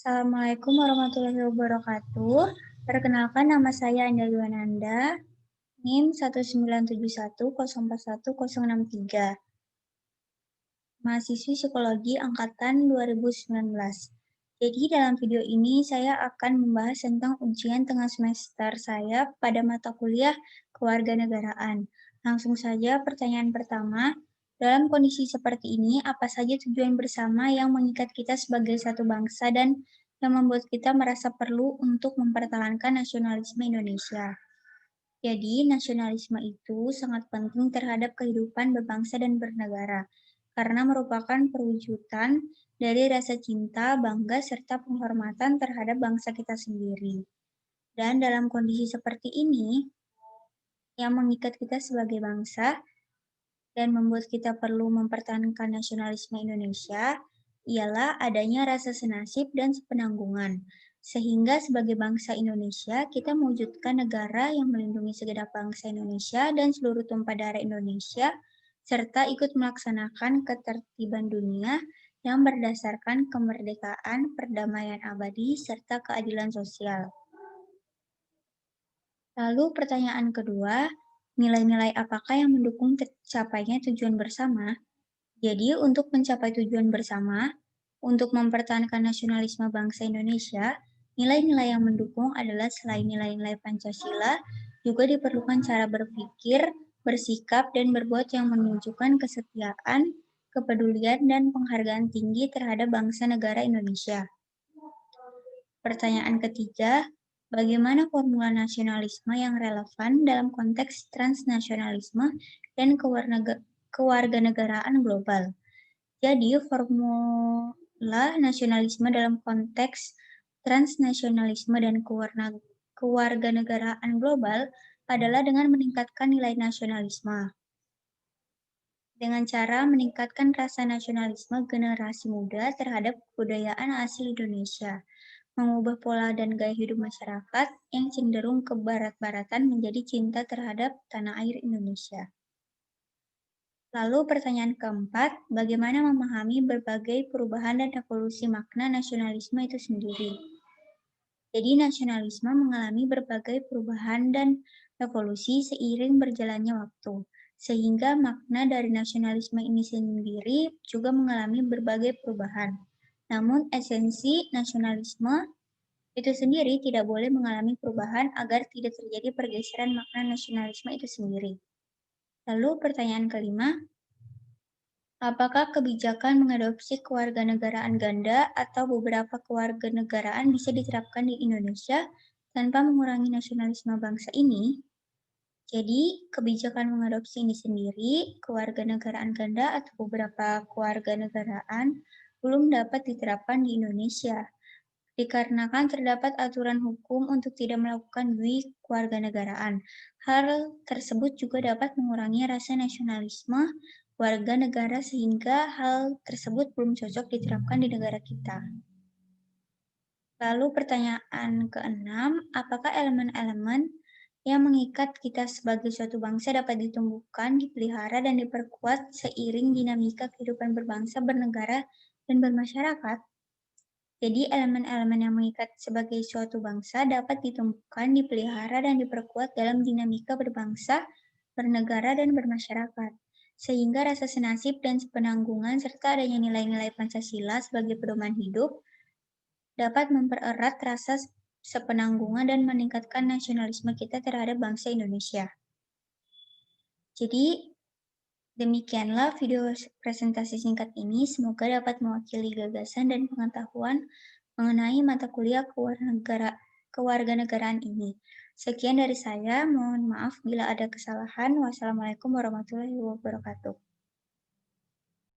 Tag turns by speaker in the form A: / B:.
A: Assalamualaikum warahmatullahi wabarakatuh. Perkenalkan nama saya Anda Yuwananda, NIM 19710411063, mahasiswi psikologi angkatan 2019. Jadi dalam video ini saya akan membahas tentang ujian tengah semester saya pada mata kuliah kewarganegaraan. Langsung saja pertanyaan pertama, dalam kondisi seperti ini, apa saja tujuan bersama yang mengikat kita sebagai satu bangsa dan yang membuat kita merasa perlu untuk mempertahankan nasionalisme Indonesia? Jadi, nasionalisme itu sangat penting terhadap kehidupan berbangsa dan bernegara, karena merupakan perwujudan dari rasa cinta, bangga, serta penghormatan terhadap bangsa kita sendiri. Dan dalam kondisi seperti ini, yang mengikat kita sebagai bangsa dan membuat kita perlu mempertahankan nasionalisme Indonesia, ialah adanya rasa senasib dan sepenanggungan. Sehingga sebagai bangsa Indonesia, kita mewujudkan negara yang melindungi segenap bangsa Indonesia dan seluruh tumpah darah Indonesia, serta ikut melaksanakan ketertiban dunia yang berdasarkan kemerdekaan, perdamaian abadi, serta keadilan sosial. Lalu pertanyaan kedua, nilai-nilai apakah yang mendukung tercapainya tujuan bersama? Jadi, untuk mencapai tujuan bersama, untuk mempertahankan nasionalisme bangsa Indonesia, nilai-nilai yang mendukung adalah selain nilai-nilai Pancasila, juga diperlukan cara berpikir, bersikap, dan berbuat yang menunjukkan kesetiaan, kepedulian, dan penghargaan tinggi terhadap bangsa negara Indonesia. Pertanyaan ketiga, bagaimana formula nasionalisme yang relevan dalam konteks transnasionalisme dan kewarganegaraan global? Jadi, formula nasionalisme dalam konteks transnasionalisme dan kewarganegaraan global adalah dengan meningkatkan nilai nasionalisme. Dengan cara meningkatkan rasa nasionalisme generasi muda terhadap kebudayaan asli Indonesia, mengubah pola dan gaya hidup masyarakat yang cenderung ke barat-baratan menjadi cinta terhadap tanah air Indonesia. Lalu pertanyaan keempat, bagaimana memahami berbagai perubahan dan evolusi makna nasionalisme itu sendiri? Jadi nasionalisme mengalami berbagai perubahan dan evolusi seiring berjalannya waktu, sehingga makna dari nasionalisme ini sendiri juga mengalami berbagai perubahan. Namun esensi nasionalisme itu sendiri tidak boleh mengalami perubahan agar tidak terjadi pergeseran makna nasionalisme itu sendiri. Lalu pertanyaan kelima, apakah kebijakan mengadopsi kewarganegaraan ganda atau beberapa kewarganegaraan bisa diterapkan di Indonesia tanpa mengurangi nasionalisme bangsa ini? Jadi, kebijakan mengadopsi ini sendiri, kewarganegaraan ganda atau beberapa kewarganegaraan belum dapat diterapkan di Indonesia, dikarenakan terdapat aturan hukum untuk tidak melakukan kewarganegaraan. Hal tersebut juga dapat mengurangi rasa nasionalisme warga negara sehingga hal tersebut belum cocok diterapkan di negara kita. Lalu pertanyaan keenam, apakah elemen-elemen yang mengikat kita sebagai suatu bangsa dapat ditumbuhkan, dipelihara, dan diperkuat seiring dinamika kehidupan berbangsa, bernegara, dan bermasyarakat? Jadi elemen-elemen yang mengikat sebagai suatu bangsa dapat ditumbuhkan, dipelihara, dan diperkuat dalam dinamika berbangsa, bernegara, dan bermasyarakat. Sehingga rasa senasib dan sepenanggungan serta adanya nilai-nilai Pancasila sebagai pedoman hidup dapat mempererat rasa sepenanggungan dan meningkatkan nasionalisme kita terhadap bangsa Indonesia. Jadi, demikianlah video presentasi singkat ini. Semoga dapat mewakili gagasan dan pengetahuan mengenai mata kuliah kewarganegaraan ini. Sekian dari saya, mohon maaf bila ada kesalahan. Wassalamualaikum warahmatullahi wabarakatuh.